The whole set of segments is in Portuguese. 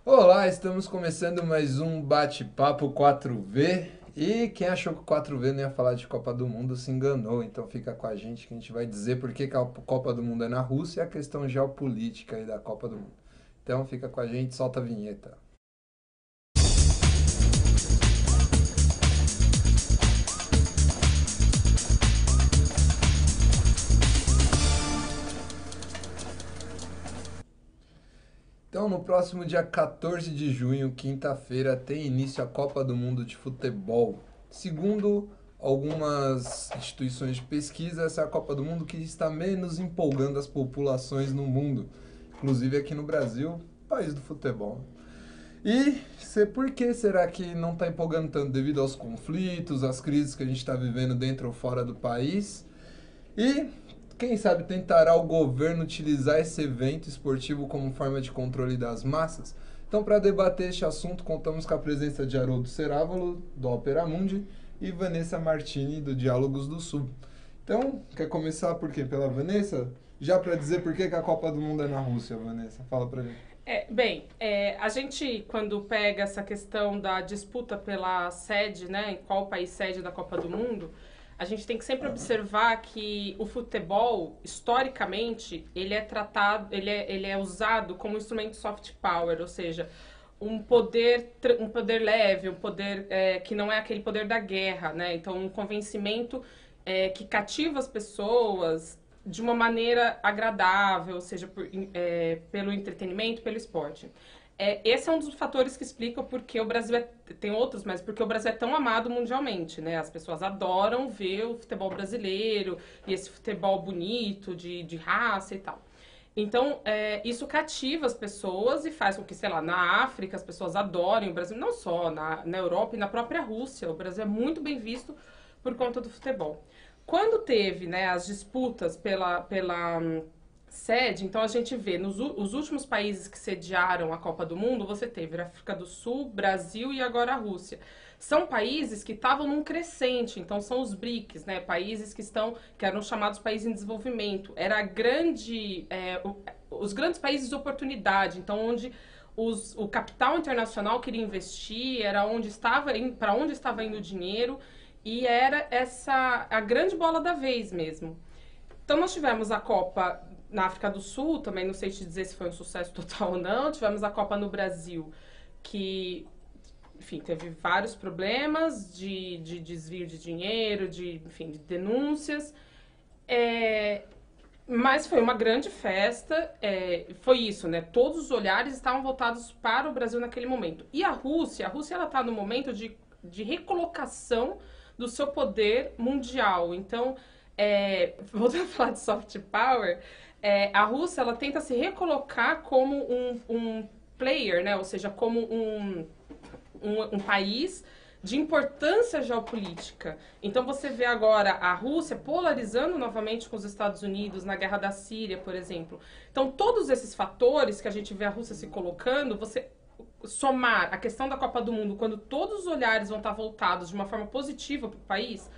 Olá, estamos começando mais um bate-papo 4V. E quem achou que o 4V não ia falar de Copa do Mundo se enganou. Então fica com a gente que a gente vai dizer por que que a Copa do Mundo é na Rússia e a questão geopolítica aí da Copa do Mundo. Então fica com a gente, solta a vinheta. Então, no próximo dia 14 de junho, quinta-feira, tem início a Copa do Mundo de Futebol. Segundo algumas instituições de pesquisa, essa é a Copa do Mundo que está menos empolgando as populações no mundo, inclusive aqui no Brasil, país do futebol. E por que será que não está empolgando tanto? Devido aos conflitos, às crises que a gente está vivendo dentro ou fora do país? E quem sabe tentará o governo utilizar esse evento esportivo como forma de controle das massas? Então, para debater este assunto, contamos com a presença de Haroldo Cerávolo, do Opera Mundi, e Vanessa Martini, do Diálogos do Sul. Então, quer começar por quê? Pela Vanessa? Já para dizer por que que a Copa do Mundo é na Rússia, Vanessa. Fala para mim. A gente, quando pega essa questão da disputa pela sede, né, em qual país sede da Copa do Mundo, a gente tem que sempre observar que o futebol, historicamente, ele é tratado, ele é usado como instrumento soft power, ou seja, um poder leve, um poder que não é aquele poder da guerra, né? Então, um convencimento que cativa as pessoas de uma maneira agradável, ou seja, pelo entretenimento, pelo esporte. Esse é um dos fatores que explica porque o Brasil tem outros, mas porque o Brasil é tão amado mundialmente, né? As pessoas adoram ver o futebol brasileiro e esse futebol bonito, de raça e tal. Então, isso cativa as pessoas e faz com que, sei lá, na África as pessoas adorem o Brasil, não só na Europa e na própria Rússia. O Brasil é muito bem visto por conta do futebol. Quando teve, né, as disputas pela sede, então a gente vê os últimos países que sediaram a Copa do Mundo, você teve a África do Sul, Brasil e agora a Rússia. São países que estavam num crescente, então são os BRICS, né, países que eram chamados países em desenvolvimento. Era os grandes países de oportunidade, então onde o capital internacional queria investir, era onde estava para onde estava indo o dinheiro e era essa a grande bola da vez mesmo. Então nós tivemos a Copa na África do Sul, também não sei te dizer se foi um sucesso total ou não. Tivemos a Copa no Brasil, que, enfim, teve vários problemas de desvio de dinheiro, enfim, de denúncias. É, mas foi uma grande festa, foi isso, né? Todos os olhares estavam voltados para o Brasil naquele momento. E a Rússia ela está no momento de recolocação do seu poder mundial. Então, voltando a falar de soft power, a Rússia ela tenta se recolocar como um player, né? Ou seja, como um país de importância geopolítica. Então você vê agora a Rússia polarizando novamente com os Estados Unidos na guerra da Síria, por exemplo. Então todos esses fatores que a gente vê a Rússia se colocando, você somar a questão da Copa do Mundo, quando todos os olhares vão estar voltados de uma forma positiva para o país,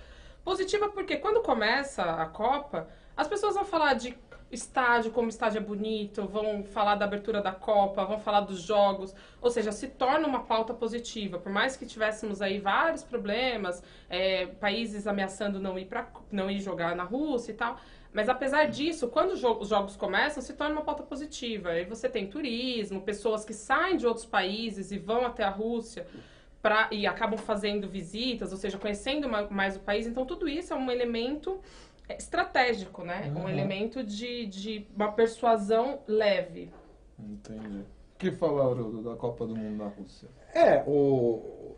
positiva porque quando começa a Copa, as pessoas vão falar de estádio, como o estádio é bonito, vão falar da abertura da Copa, vão falar dos jogos, ou seja, se torna uma pauta positiva. Por mais que tivéssemos aí vários problemas, países ameaçando não ir jogar na Rússia e tal, mas apesar disso, quando os jogos começam, se torna uma pauta positiva. Aí você tem turismo, pessoas que saem de outros países e vão até a Rússia e acabam fazendo visitas, ou seja, conhecendo mais o país. Então, tudo isso é um elemento estratégico, né? Um Uhum. elemento de uma persuasão leve. Entendi. O que falar, Haroldo, da Copa do Mundo na Rússia? É, o,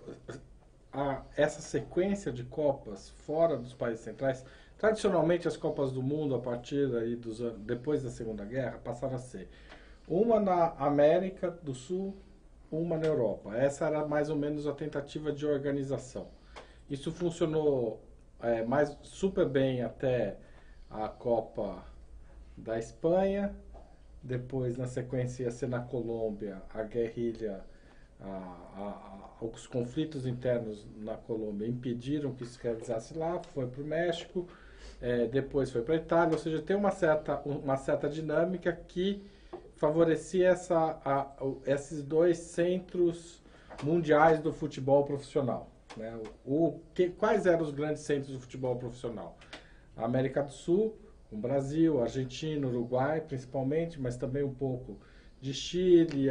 essa sequência de Copas fora dos países centrais, tradicionalmente as Copas do Mundo, a partir aí depois da Segunda Guerra, passaram a ser uma na América do Sul, uma na Europa. Essa era mais ou menos a tentativa de organização. Isso funcionou mais super bem até a Copa da Espanha, depois na sequência ia ser na Colômbia a guerrilha, os conflitos internos na Colômbia impediram que isso realizasse lá, foi para o México, depois foi para a Itália, ou seja, tem uma certa dinâmica que favorecia esses dois centros mundiais do futebol profissional. Né? Quais eram os grandes centros do futebol profissional? A América do Sul, o Brasil, a Argentina, o Uruguai, principalmente, mas também um pouco de Chile,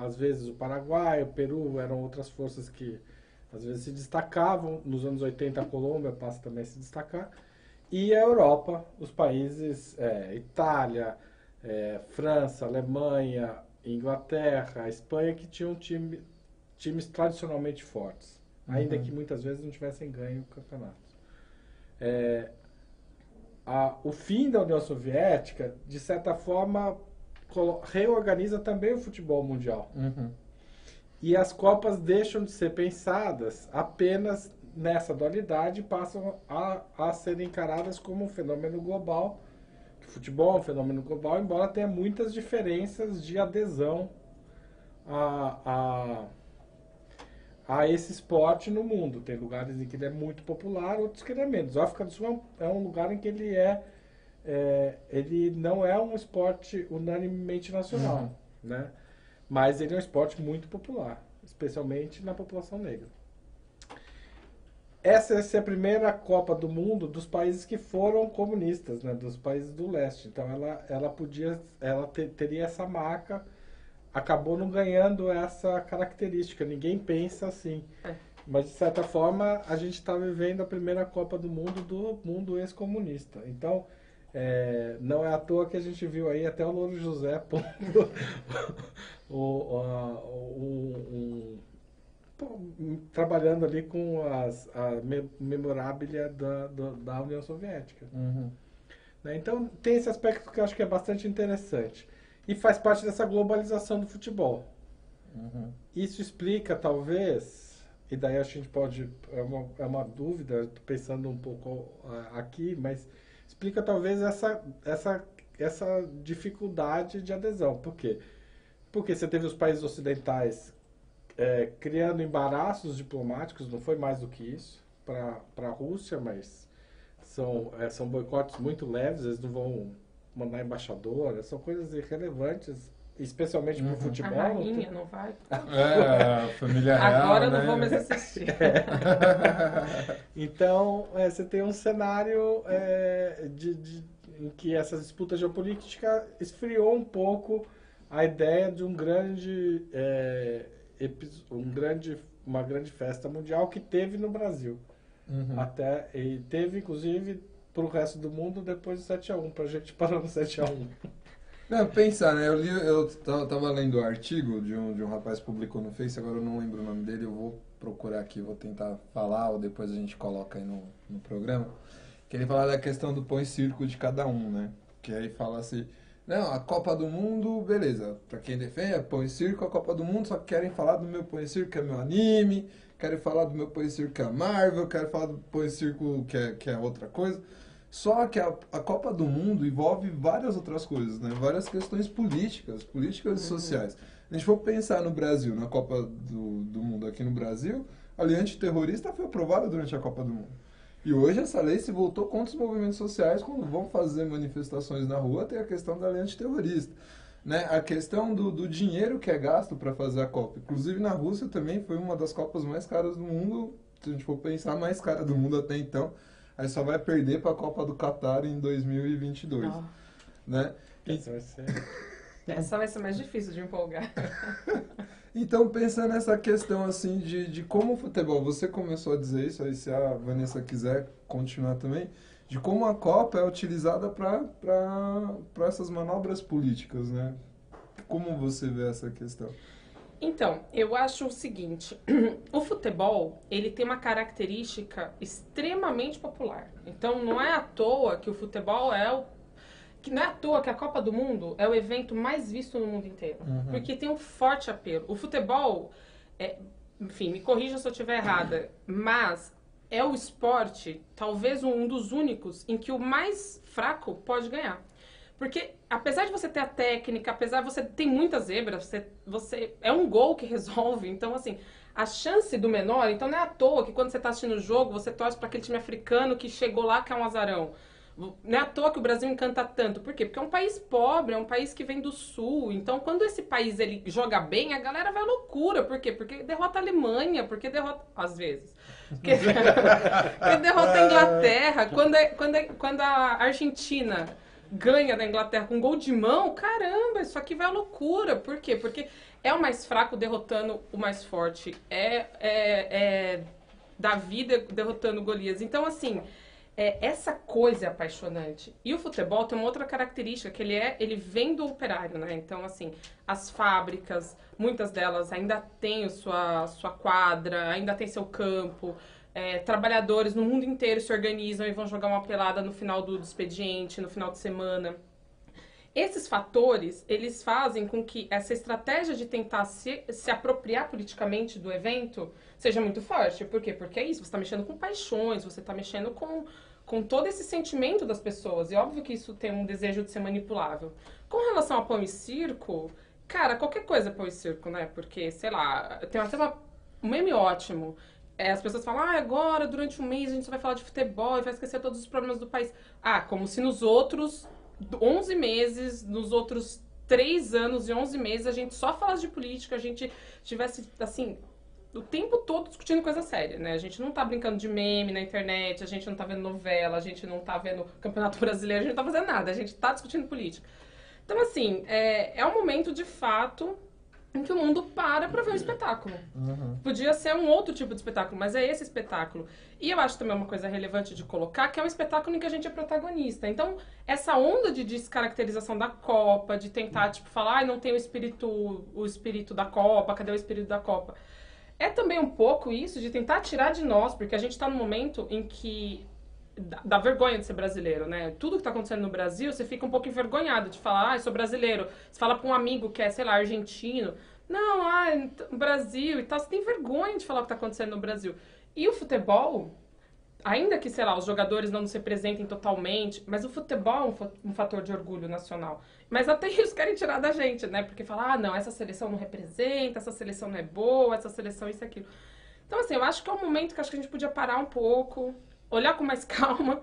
às vezes o Paraguai, o Peru, eram outras forças que às vezes se destacavam. Nos anos 80 a Colômbia passa também a se destacar. E a Europa, os países Itália, França, Alemanha, Inglaterra, Espanha, que tinham times tradicionalmente fortes, ainda que muitas vezes não tivessem ganho campeonatos. O fim da União Soviética, de certa forma, reorganiza também o futebol mundial. E as Copas deixam de ser pensadas apenas nessa dualidade e passam a serem encaradas como um fenômeno global. O futebol é um fenômeno global, embora tenha muitas diferenças de adesão a esse esporte no mundo. Tem lugares em que ele é muito popular, outros que ele é menos. A África do Sul é um lugar em que ele não é um esporte unanimemente nacional, né? Mas ele é um esporte muito popular, especialmente na população negra. Essa é a primeira Copa do Mundo dos países que foram comunistas, né? Dos países do leste. Então ela teria essa marca, acabou não ganhando essa característica. Ninguém pensa assim. Mas, de certa forma, a gente está vivendo a primeira Copa do mundo ex-comunista. Então, não é à toa que a gente viu aí até o Louro José pondo trabalhando ali com a memoráblia da União Soviética. Né? Então, tem esse aspecto que eu acho que é bastante interessante. E faz parte dessa globalização do futebol. Isso explica, talvez, e daí a gente pode... É uma dúvida, estou pensando um pouco aqui, mas explica talvez essa dificuldade de adesão. Por quê? Porque você teve os países ocidentais criando embaraços diplomáticos, não foi mais do que isso, para a Rússia, mas são boicotes muito leves, eles não vão mandar embaixador, são coisas irrelevantes, especialmente para o futebol. A rainha não vai. A família real, agora né? não vou mais assistir. Então, você tem um cenário em que essa disputa geopolítica esfriou um pouco a ideia de uma grande festa mundial que teve no Brasil. E teve, inclusive, para o resto do mundo depois do 7-1, para a gente parar no 7-1. Não, pensar, né? Eu tava lendo o artigo de um rapaz que publicou no Face, agora eu não lembro o nome dele, eu vou procurar aqui, vou tentar falar, ou depois a gente coloca aí no programa, que ele fala da questão do põe circo de cada um, né? Que aí fala assim, não, a Copa do Mundo, beleza, pra quem defende, põe circo, a Copa do Mundo, só que querem falar do meu põe circo, que é meu anime, querem falar do meu põe circo, que é a Marvel, querem falar do põe circo, que é outra coisa. Só que a Copa do Mundo envolve várias outras coisas, né? Várias questões políticas e sociais. A gente for pensar no Brasil, na Copa do Mundo aqui no Brasil, a lei antiterrorista foi aprovada durante a Copa do Mundo. E hoje essa lei se voltou contra os movimentos sociais quando vão fazer manifestações na rua, tem a questão da lei antiterrorista. Né? A questão do dinheiro que é gasto para fazer a Copa. Inclusive na Rússia também foi uma das Copas mais caras do mundo, se a gente for pensar, mais cara do mundo até então. Aí só vai perder para a Copa do Catar em 2022. Né? Essa vai ser mais difícil de empolgar. Então, pensa nessa questão assim de como o futebol, você começou a dizer isso, aí se a Vanessa quiser continuar também, de como a Copa é utilizada para essas manobras políticas, né? Como você vê essa questão? Então, eu acho o seguinte, o futebol, ele tem uma característica extremamente popular. Então, não é à toa que o futebol não é à toa que a Copa do Mundo é o evento mais visto no mundo inteiro. Porque tem um forte apelo. O futebol, enfim, me corrija se eu estiver errada, mas é o esporte, talvez um dos únicos, em que o mais fraco pode ganhar. Porque, apesar de você ter a técnica, apesar de você ter muitas zebras, você é um gol que resolve. Então, assim, a chance do menor... Então, não é à toa que quando você está assistindo o jogo, você torce para aquele time africano que chegou lá, que é um azarão. Não é à toa que o Brasil encanta tanto. Por quê? Porque é um país pobre, é um país que vem do sul. Então, quando esse país ele joga bem, a galera vai à loucura. Por quê? Porque derrota a Alemanha, porque derrota... Às vezes. Porque, porque derrota a Inglaterra. Quando a Argentina ganha da Inglaterra com gol de mão, caramba, isso aqui vai à loucura. Por quê? Porque é o mais fraco derrotando o mais forte. É Davi derrotando Golias. Então, assim... essa coisa é apaixonante. E o futebol tem uma outra característica, que ele vem do operário, né? Então, assim, as fábricas, muitas delas ainda têm sua quadra, ainda tem seu campo. Trabalhadores no mundo inteiro se organizam e vão jogar uma pelada no final do expediente, no final de semana. Esses fatores, eles fazem com que essa estratégia de tentar se apropriar politicamente do evento seja muito forte. Por quê? Porque é isso, você está mexendo com paixões, você está mexendo com todo esse sentimento das pessoas. E óbvio que isso tem um desejo de ser manipulável. Com relação a pão e circo, cara, qualquer coisa é pão e circo, né? Porque, sei lá, tem até um meme ótimo. As pessoas falam, agora, durante um mês, a gente só vai falar de futebol e vai esquecer todos os problemas do país. Como se nos outros 11 meses, nos outros 3 anos e 11 meses, a gente só falasse de política, a gente tivesse, assim, o tempo todo discutindo coisa séria, né? A gente não tá brincando de meme na internet, a gente não tá vendo novela, a gente não tá vendo Campeonato Brasileiro, a gente não tá fazendo nada, a gente tá discutindo política. Então, assim, é um momento, de fato, em que o mundo para ver um espetáculo. Uhum. Podia ser um outro tipo de espetáculo, mas é esse espetáculo. E eu acho também uma coisa relevante de colocar, que é um espetáculo em que a gente é protagonista. Então, essa onda de descaracterização da Copa, de tentar, tipo, falar, não tem o espírito da Copa, cadê o espírito da Copa? É também um pouco isso de tentar tirar de nós, porque a gente está num momento em que dá vergonha de ser brasileiro, né? Tudo que tá acontecendo no Brasil, você fica um pouco envergonhado de falar, eu sou brasileiro. Você fala pra um amigo que é, sei lá, argentino, não, Brasil e tal, você tem vergonha de falar o que tá acontecendo no Brasil. E o futebol, ainda que, sei lá, os jogadores não nos representem totalmente, mas o futebol é um fator de orgulho nacional. Mas até isso querem tirar da gente, né? Porque falar, não, essa seleção não representa, essa seleção não é boa, essa seleção isso e aquilo. Então, assim, eu acho que é um momento que acho que a gente podia parar um pouco, olhar com mais calma,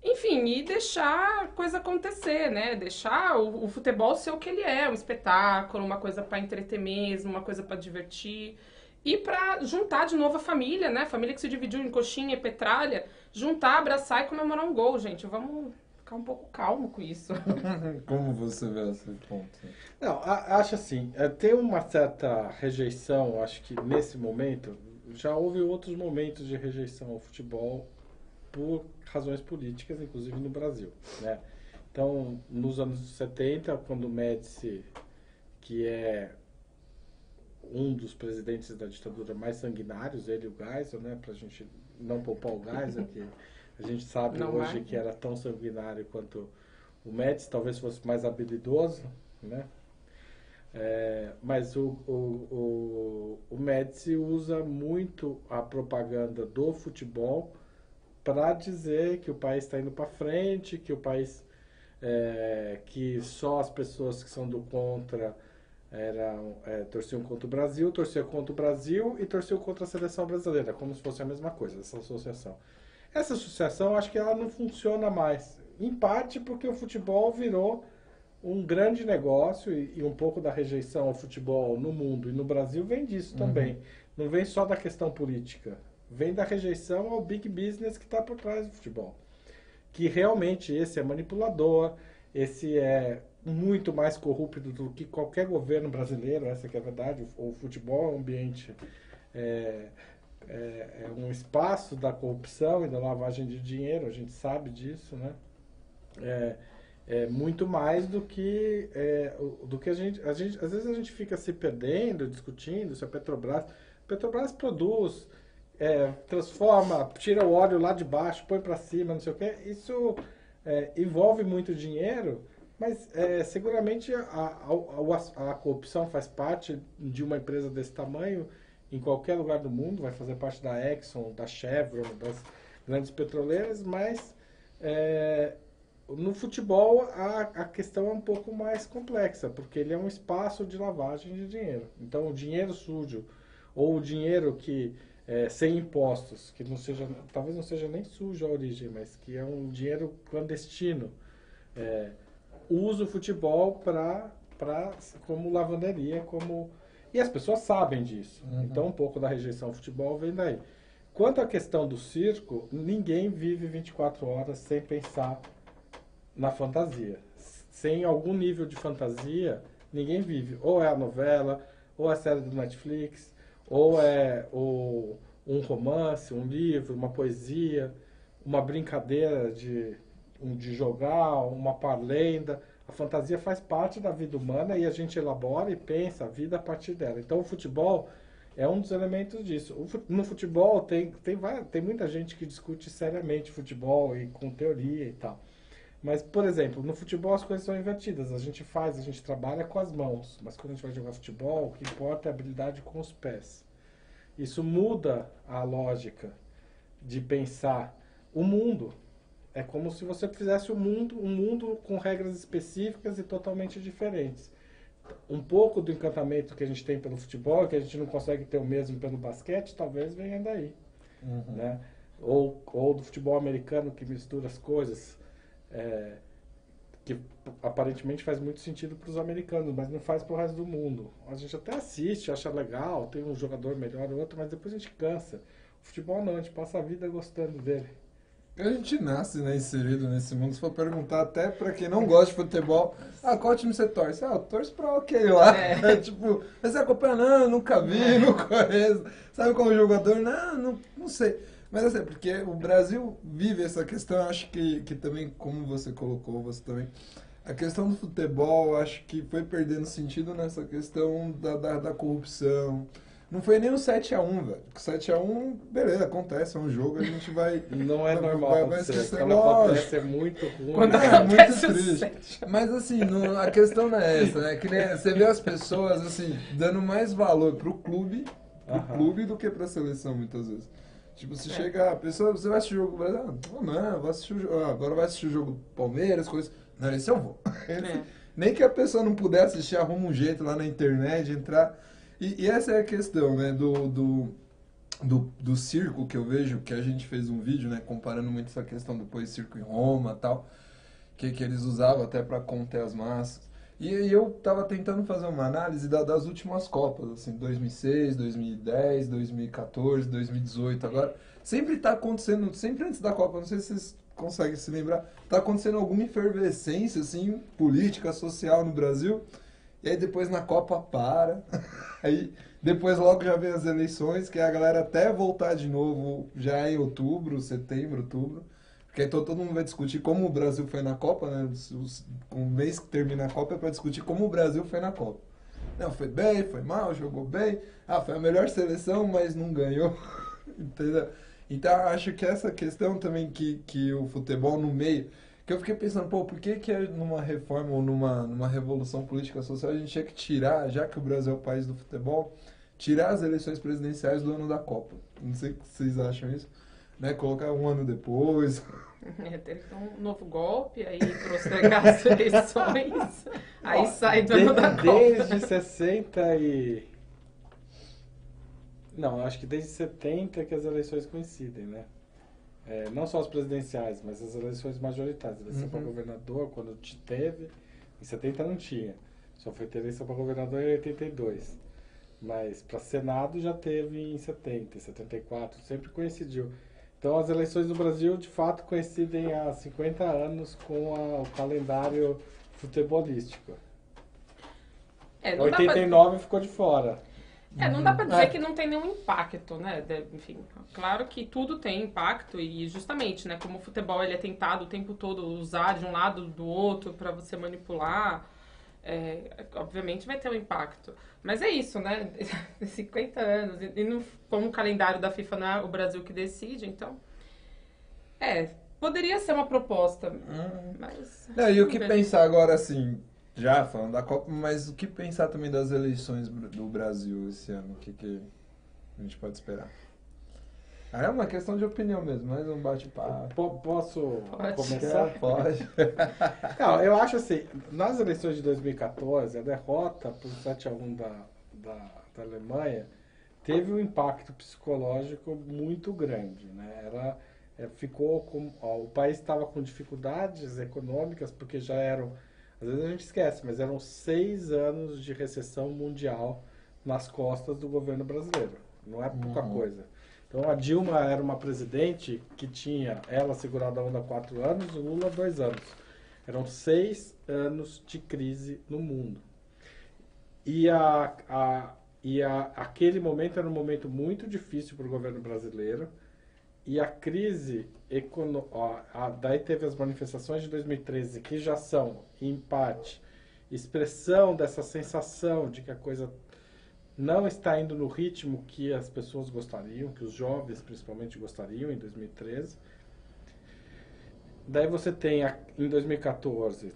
enfim, e deixar a coisa acontecer, né? Deixar o futebol ser o que ele é, um espetáculo, uma coisa para entreter mesmo, uma coisa para divertir. E para juntar de novo a família, né? A família que se dividiu em coxinha e petralha, juntar, abraçar e comemorar um gol, gente. Vamos ficar um pouco calmo com isso. Como você vê esse ponto? Não, acho assim, tem uma certa rejeição, acho que nesse momento, já houve outros momentos de rejeição ao futebol por razões políticas, inclusive no Brasil, né? Então, nos anos 70, quando o Médici, que é um dos presidentes da ditadura mais sanguinários, ele e o Geisel, né, pra gente não poupar o Geisel, que a gente sabe Não hoje vai. que era tão sanguinário quanto o Médici, talvez fosse mais habilidoso, né? Mas o Médici usa muito a propaganda do futebol para dizer que o país está indo para frente, que o país que só as pessoas que são do contra torciam contra o Brasil e torciam contra a seleção brasileira, como se fosse a mesma coisa, essa associação. Essa associação, acho que ela não funciona mais, em parte porque o futebol virou um grande negócio e um pouco da rejeição ao futebol no mundo e no Brasil vem disso também. Não vem só da questão política, vem da rejeição ao big business que está por trás do futebol. Que realmente esse é manipulador, esse é muito mais corrupto do que qualquer governo brasileiro, essa que é a verdade. O futebol é um ambiente, é um espaço da corrupção e da lavagem de dinheiro, a gente sabe disso, né? Muito mais do que a gente, às vezes a gente fica se perdendo, discutindo se a Petrobras produz, transforma, tira o óleo lá de baixo, põe para cima, não sei o que, isso envolve muito dinheiro, mas seguramente a corrupção faz parte de uma empresa desse tamanho em qualquer lugar do mundo, vai fazer parte da Exxon, da Chevron, das grandes petroleiras, mas no futebol a questão é um pouco mais complexa, porque ele é um espaço de lavagem de dinheiro. Então o dinheiro sujo, ou o dinheiro que sem impostos, que não seja, talvez não seja nem sujo a origem, mas que é um dinheiro clandestino, usa o futebol como lavanderia, e as pessoas sabem disso. Então um pouco da rejeição ao futebol vem daí. Quanto à questão do circo, ninguém vive 24 horas sem pensar na fantasia. Sem algum nível de fantasia, ninguém vive. Ou é a novela, ou é a série do Netflix, ou é um romance, um livro, uma poesia, uma brincadeira de jogar, uma parlenda. A fantasia faz parte da vida humana e a gente elabora e pensa a vida a partir dela. Então o futebol é um dos elementos disso. No futebol tem muita gente que discute seriamente futebol e com teoria e tal. Mas, por exemplo, no futebol as coisas são invertidas. A gente trabalha com as mãos, mas quando a gente vai jogar futebol, o que importa é a habilidade com os pés. Isso muda a lógica de pensar o mundo. É como se você fizesse um mundo com regras específicas e totalmente diferentes. Um pouco do encantamento que a gente tem pelo futebol, que a gente não consegue ter o mesmo pelo basquete, talvez venha daí. Né? Ou do futebol americano, que mistura as coisas, que aparentemente faz muito sentido para os americanos, mas não faz para o resto do mundo. A gente até assiste, acha legal, tem um jogador melhor ou outro, mas depois a gente cansa. O futebol não, a gente passa a vida gostando dele. A gente nasce, né, inserido nesse mundo. Se for perguntar até pra quem não gosta de futebol, qual time você torce? Eu torço pra aquele lá. Tipo, mas você acompanha? Não, eu nunca vi, não conheço. Sabe como jogador? Não sei. Mas assim, porque o Brasil vive essa questão, eu acho que também, como você colocou, você também... A questão do futebol, acho que foi perdendo sentido nessa questão da corrupção. Não foi nem o 7x1, velho. O 7x1, beleza, acontece, é um jogo, a gente vai... Não é normal vai acontecer. Quando acontece é muito ruim. Quando É muito acontece o triste. Mas assim, a questão não é essa, né? Que nem, você vê as pessoas, assim, dando mais valor pro clube do que pra seleção, muitas vezes. Tipo, se chega a pessoa, você vai assistir o jogo do Brasil? Não, vou assistir agora vai assistir o jogo do Palmeiras, coisas... Não, esse eu vou. Nem que a pessoa não puder assistir, arruma um jeito lá na internet, entrar... E essa é a questão, né, do circo que eu vejo, que a gente fez um vídeo, né, comparando muito essa questão do pós-circo em Roma e tal, que eles usavam até para conter as massas. E eu tava tentando fazer uma análise das últimas Copas, assim, 2006, 2010, 2014, 2018, agora sempre tá acontecendo, sempre antes da Copa, não sei se vocês conseguem se lembrar, tá acontecendo alguma efervescência, assim, política, social no Brasil. E aí depois na Copa para, aí depois logo já vem as eleições, que a galera até voltar de novo já em outubro, setembro, outubro, porque aí todo mundo vai discutir como o Brasil foi na Copa, né? O mês que termina a Copa é para discutir como o Brasil foi na Copa. Não, foi bem, foi mal, jogou bem, foi a melhor seleção, mas não ganhou, entendeu? Então acho que essa questão também que o futebol no meio... Que eu fiquei pensando, por que numa reforma ou numa revolução política social a gente tinha que tirar, já que o Brasil é o país do futebol, tirar as eleições presidenciais do ano da Copa? Não sei o que vocês acham isso, né? Colocar um ano depois. Teve que ter um novo golpe, aí postergar as eleições, aí sai do ano da Copa. Desde 60 e... Não, acho que desde 70 que as eleições coincidem, né? Não só as presidenciais, mas as eleições majoritárias. Eleição para governador, quando teve, em 70 não tinha. Só foi ter eleição para governador em 82. Mas para Senado já teve em 70, 74, sempre coincidiu. Então as eleições do Brasil, de fato, coincidem há 50 anos com o calendário futebolístico. 89 ficou de fora. Não dá pra dizer que não tem nenhum impacto, né? Enfim, claro que tudo tem impacto e justamente, né? Como o futebol ele é tentado o tempo todo usar de um lado do outro pra você manipular, obviamente vai ter um impacto. Mas é isso, né? 50 anos e como o calendário da FIFA não é o Brasil que decide, então... poderia ser uma proposta, mas... E o que pensar agora, assim... Já falando da Copa, mas o que pensar também das eleições do Brasil esse ano? O que a gente pode esperar? É uma questão de opinião mesmo, mais um bate-papo. Posso começar? Pode. Não, eu acho assim, nas eleições de 2014, a derrota por 7x1 da Alemanha teve um impacto psicológico muito grande, né? O país estava com dificuldades econômicas, porque já eram, às vezes a gente esquece, mas eram 6 anos de recessão mundial nas costas do governo brasileiro. Não é pouca coisa. Então a Dilma era uma presidente que tinha ela segurada a onda há 4 anos, o Lula 2 anos. Eram 6 anos de crise no mundo. E aquele momento era um momento muito difícil para o governo brasileiro. E a crise daí teve as manifestações de 2013, que já são, em parte, expressão dessa sensação de que a coisa não está indo no ritmo que as pessoas gostariam, que os jovens principalmente gostariam em 2013. Daí você tem, em 2014,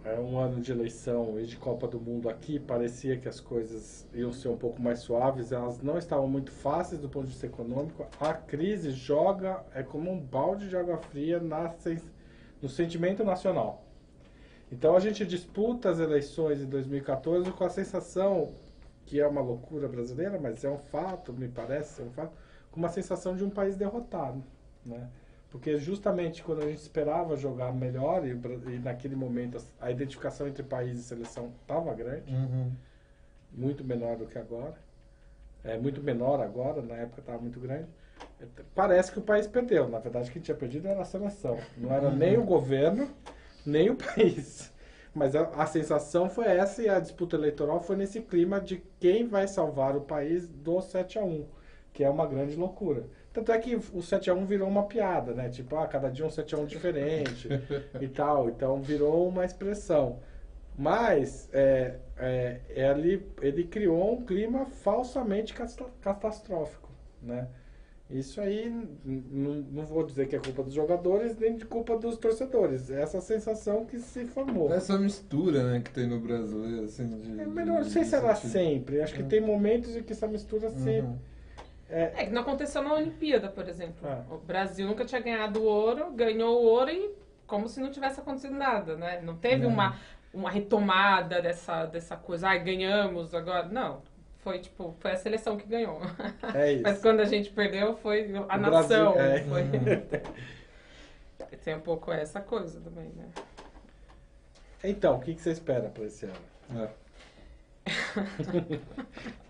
é um ano de eleição e de Copa do Mundo aqui, parecia que as coisas iam ser um pouco mais suaves, elas não estavam muito fáceis do ponto de vista econômico. A crise é como um balde de água fria no sentimento nacional. Então a gente disputa as eleições em 2014 com a sensação, que é uma loucura brasileira, mas é um fato, me parece ser um fato, com uma sensação de um país derrotado, né? Porque justamente quando a gente esperava jogar melhor, e naquele momento a identificação entre país e seleção estava grande, muito menor do que agora, muito menor agora, na época estava muito grande, parece que o país perdeu. Na verdade, quem tinha perdido era a seleção, não era nem o governo, nem o país. Mas a sensação foi essa, e a disputa eleitoral foi nesse clima de quem vai salvar o país do 7-1, que é uma grande loucura. Tanto é que o 7-1 virou uma piada, né? Tipo, cada dia um 7-1 diferente e tal. Então virou uma expressão. Mas ele criou um clima falsamente catastrófico, né? Isso aí, não vou dizer que é culpa dos jogadores, nem de culpa dos torcedores. É essa sensação que se formou. Essa mistura, né, que tem no brasileiro, assim, não sei se era sempre. Acho que tem momentos em que essa mistura se... que não aconteceu na Olimpíada, por exemplo. O Brasil nunca tinha ganhado ouro, ganhou o ouro e como se não tivesse acontecido nada, né? Não teve uma retomada dessa coisa, ganhamos agora. Não. Foi a seleção que ganhou. É isso. Mas quando a gente perdeu, foi a nação. Tem um pouco essa coisa também, né? Então, o que você espera para esse ano?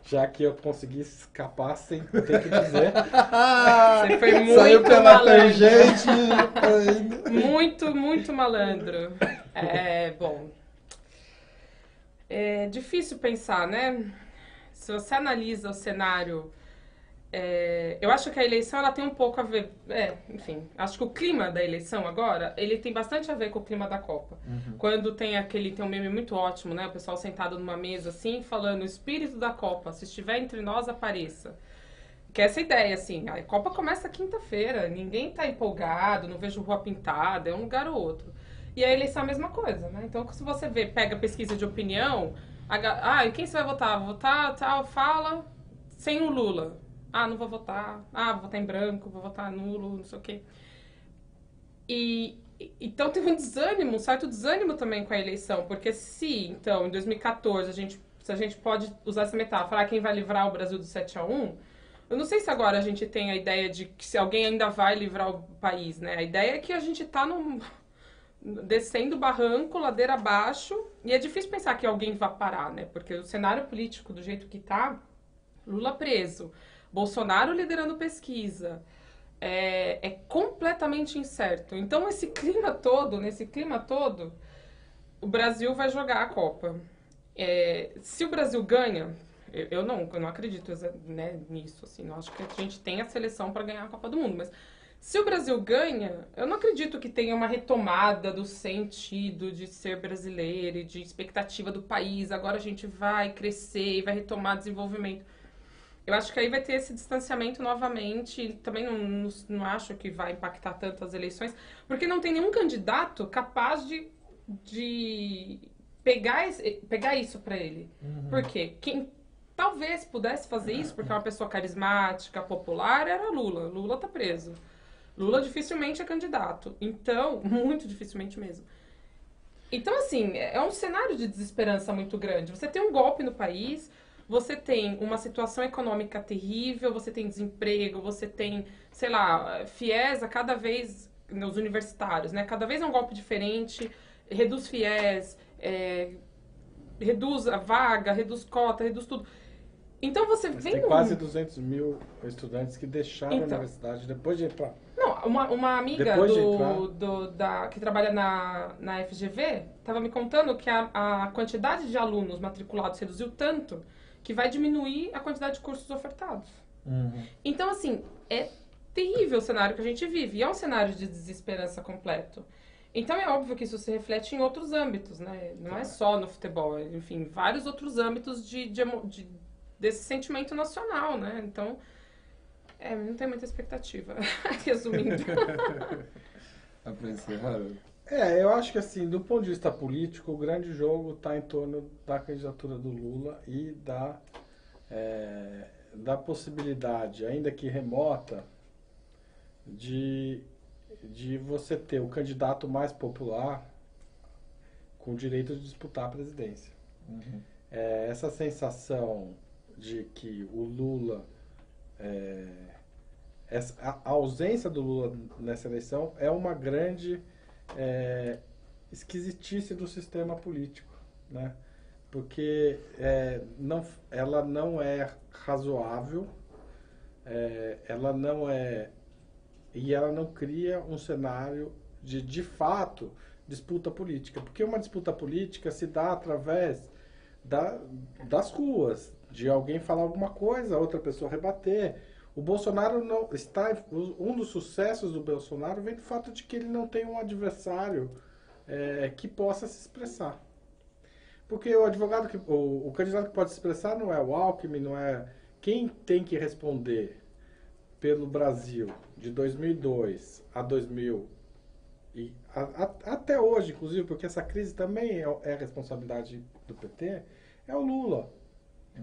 Já que eu consegui escapar sem ter que dizer. Você foi muito Saiu pela malandro. tangente. Muito malandro. É difícil pensar, né? Se você analisa o cenário, eu acho que a eleição ela tem um pouco a ver... enfim, acho que o clima da eleição agora, ele tem bastante a ver com o clima da Copa. Quando tem um meme muito ótimo, né? O pessoal sentado numa mesa assim, falando o espírito da Copa, se estiver entre nós, apareça. Que é essa ideia, assim, a Copa começa quinta-feira, ninguém tá empolgado, não vejo rua pintada, é um lugar ou outro. E a eleição é a mesma coisa, né? Então, se você pega pesquisa de opinião... e quem você vai votar? Vou votar, tal, fala, sem o Lula. Não vou votar. Vou votar em branco, vou votar nulo, não sei o quê. Então, teve um certo desânimo também com a eleição. Porque então, em 2014, se a gente pode usar essa metáfora, quem vai livrar o Brasil do 7-1, eu não sei se agora a gente tem a ideia de que se alguém ainda vai livrar o país, né? A ideia é que a gente tá descendo o barranco, ladeira abaixo, e é difícil pensar que alguém vá parar, né? Porque o cenário político do jeito que tá, Lula preso, Bolsonaro liderando pesquisa, é completamente incerto. Então, nesse clima todo, o Brasil vai jogar a Copa. Se o Brasil ganha, eu não acredito, né, nisso, assim, não acho que a gente tem a seleção para ganhar a Copa do Mundo, mas se o Brasil ganha, eu não acredito que tenha uma retomada do sentido de ser brasileiro e de expectativa do país. Agora a gente vai crescer e vai retomar desenvolvimento. Eu acho que aí vai ter esse distanciamento novamente. Também não acho que vai impactar tanto as eleições, porque não tem nenhum candidato capaz de pegar isso para ele. Por quê? Quem talvez pudesse fazer isso, porque é uma pessoa carismática, popular, era Lula. Lula tá preso. Lula dificilmente é candidato. Então, muito dificilmente mesmo. Então, assim, é um cenário de desesperança muito grande. Você tem um golpe no país, você tem uma situação econômica terrível, você tem desemprego, você tem, sei lá, FIES a cada vez, nos universitários, né? Cada vez é um golpe diferente, reduz FIES, reduz a vaga, reduz cota, reduz tudo. Então você vem... Tem quase 200 mil estudantes que deixaram a universidade depois de entrar. Não, uma amiga que trabalha na FGV estava me contando que a quantidade de alunos matriculados reduziu tanto que vai diminuir a quantidade de cursos ofertados. Então, assim, é terrível o cenário que a gente vive. E é um cenário de desesperança completo. Então, é óbvio que isso se reflete em outros âmbitos, né? Não é só no futebol. Enfim, vários outros âmbitos desse sentimento nacional, né? Então... não tem muita expectativa, resumindo. Eu acho que assim, do ponto de vista político, o grande jogo está em torno da candidatura do Lula e da possibilidade, ainda que remota, de você ter o candidato mais popular com o direito de disputar a presidência. Essa sensação de que o Lula... a ausência do Lula nessa eleição é uma grande esquisitice do sistema político, né? Porque ela não é razoável, ela não é... E ela não cria um cenário de fato, disputa política. Porque uma disputa política se dá através das ruas, de alguém falar alguma coisa, outra pessoa rebater. O Bolsonaro não está... Um dos sucessos do Bolsonaro vem do fato de que ele não tem um adversário que possa se expressar. Porque o candidato que pode se expressar não é o Alckmin, não é... Quem tem que responder pelo Brasil de 2002 a 2000 e até hoje, inclusive, porque essa crise também é responsabilidade do PT, é o Lula.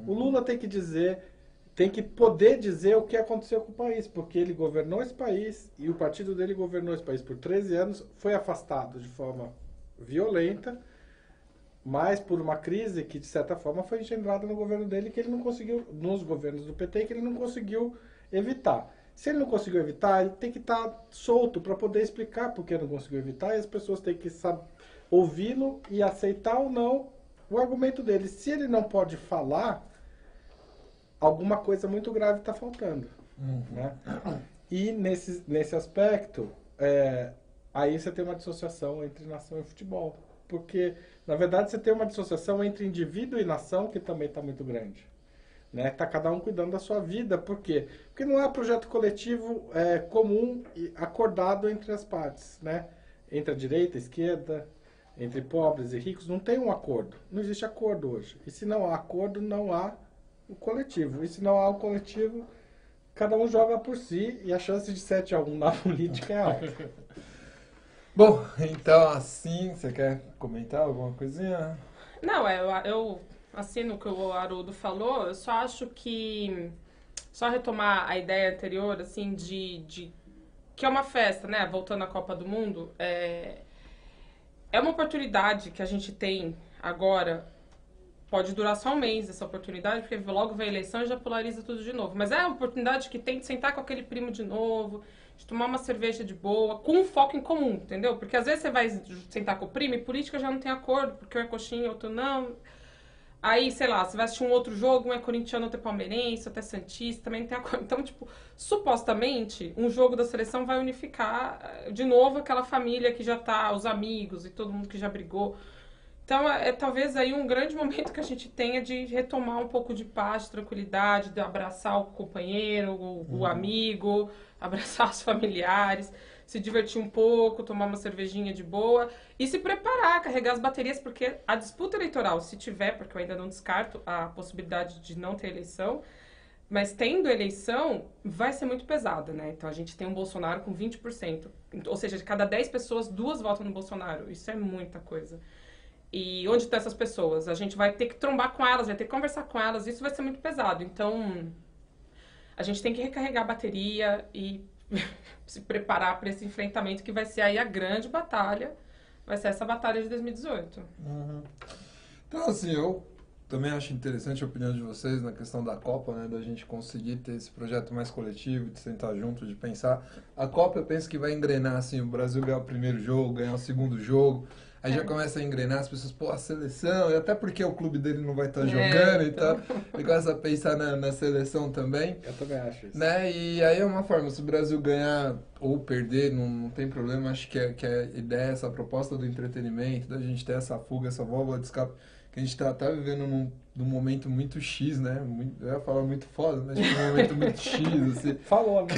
O Lula tem que poder dizer o que aconteceu com o país, porque ele governou esse país e o partido dele governou esse país por 13 anos, foi afastado de forma violenta, mas por uma crise que, de certa forma, foi engendrada no governo dele, que ele não conseguiu, nos governos do PT, que ele não conseguiu evitar. Se ele não conseguiu evitar, ele tem que estar solto para poder explicar por que não conseguiu evitar, e as pessoas têm que ouvi-lo e aceitar ou não o argumento dele. Se ele não pode falar, alguma coisa muito grave está faltando. Né? E nesse aspecto, aí você tem uma dissociação entre nação e futebol. Porque, na verdade, você tem uma dissociação entre indivíduo e nação que também está muito grande. Né? Tá cada um cuidando da sua vida. Por quê? Porque não há projeto coletivo comum e acordado entre as partes. Né? Entre a direita e a esquerda, entre pobres e ricos, não tem um acordo. Não existe acordo hoje. E se não há acordo, não há o coletivo. E se não há o coletivo, cada um joga por si e a chance de 7-1 na política é alta. Bom, então assim, você quer comentar alguma coisinha? Não, eu assino o que o Haroldo falou, eu só acho que, só retomar a ideia anterior, assim, de que é uma festa, né, voltando à Copa do Mundo, é uma oportunidade que a gente tem agora. Pode durar só um mês essa oportunidade, porque logo vem a eleição e já polariza tudo de novo. Mas é a oportunidade que tem de sentar com aquele primo de novo, de tomar uma cerveja de boa, com um foco em comum, entendeu? Porque às vezes você vai sentar com o primo e política já não tem acordo, porque um é coxinha, outro não. Aí, sei lá, você vai assistir um outro jogo, um é corintiano, outro é palmeirense, outro é santista, também não tem acordo. Então, tipo, supostamente, um jogo da seleção vai unificar de novo aquela família que já tá, os amigos e todo mundo que já brigou. Então, talvez aí um grande momento que a gente tenha de retomar um pouco de paz, de tranquilidade, de abraçar o companheiro, o amigo, abraçar os familiares, se divertir um pouco, tomar uma cervejinha de boa e se preparar, carregar as baterias, porque a disputa eleitoral, se tiver, porque eu ainda não descarto a possibilidade de não ter eleição, mas tendo eleição, vai ser muito pesada, né? Então, a gente tem um Bolsonaro com 20%, ou seja, de cada 10 pessoas, 2 votam no Bolsonaro. Isso é muita coisa. E onde estão essas pessoas? A gente vai ter que trombar com elas, vai ter que conversar com elas, isso vai ser muito pesado. Então, a gente tem que recarregar a bateria e se preparar para esse enfrentamento que vai ser aí a grande batalha, vai ser essa batalha de 2018. Então, assim, eu também acho interessante a opinião de vocês na questão da Copa, né? Da gente conseguir ter esse projeto mais coletivo, de sentar junto, de pensar. A Copa eu penso que vai engrenar, assim, o Brasil ganhar o primeiro jogo, ganhar o segundo jogo. Aí já começa a engrenar as pessoas, pô, a seleção, e até porque o clube dele não vai estar jogando, então ele começa a pensar na seleção também. Eu também acho isso. Né? E aí é uma forma, se o Brasil ganhar ou perder, não tem problema, acho que a ideia, essa proposta do entretenimento, da gente ter essa fuga, essa válvula de escape, que a gente tá vivendo num momento muito X, né? Eu ia falar muito foda, mas tipo, um momento muito X, assim. Falou, né?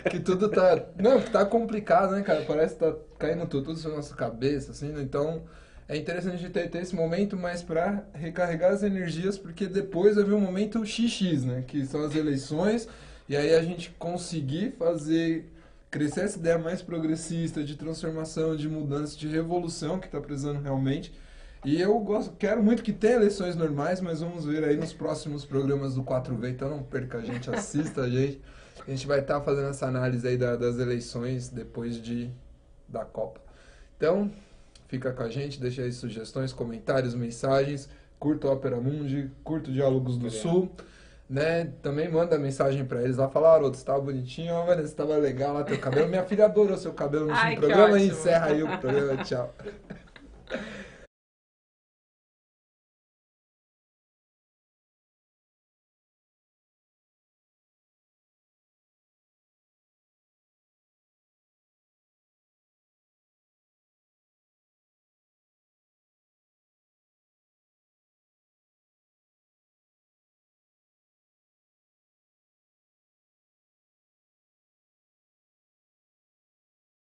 Que tudo tá, não, que tá complicado, né, cara? Parece que tá caindo tudo sobre a nossa cabeça, assim, né? Então é interessante a gente ter esse momento, mas para recarregar as energias, porque depois vai vir um momento XX, né? Que são as eleições, e aí a gente conseguir fazer crescer essa ideia mais progressista, de transformação, de mudança, de revolução que tá precisando realmente. E eu quero muito que tenha eleições normais, mas vamos ver aí nos próximos programas do 4V, então não perca a gente, assista a gente. A gente vai estar fazendo essa análise aí das eleições depois da Copa. Então, fica com a gente, deixa aí sugestões, comentários, mensagens, curta o Opera Mundi, curta o Diálogos do Sul, né? Também manda mensagem pra eles lá, fala, Haroldo, você tava bonitinho, ó, Vanessa, você tava legal lá, teu cabelo. Minha filha adorou seu cabelo no Ai, programa e ótimo. encerra aí o programa, tchau.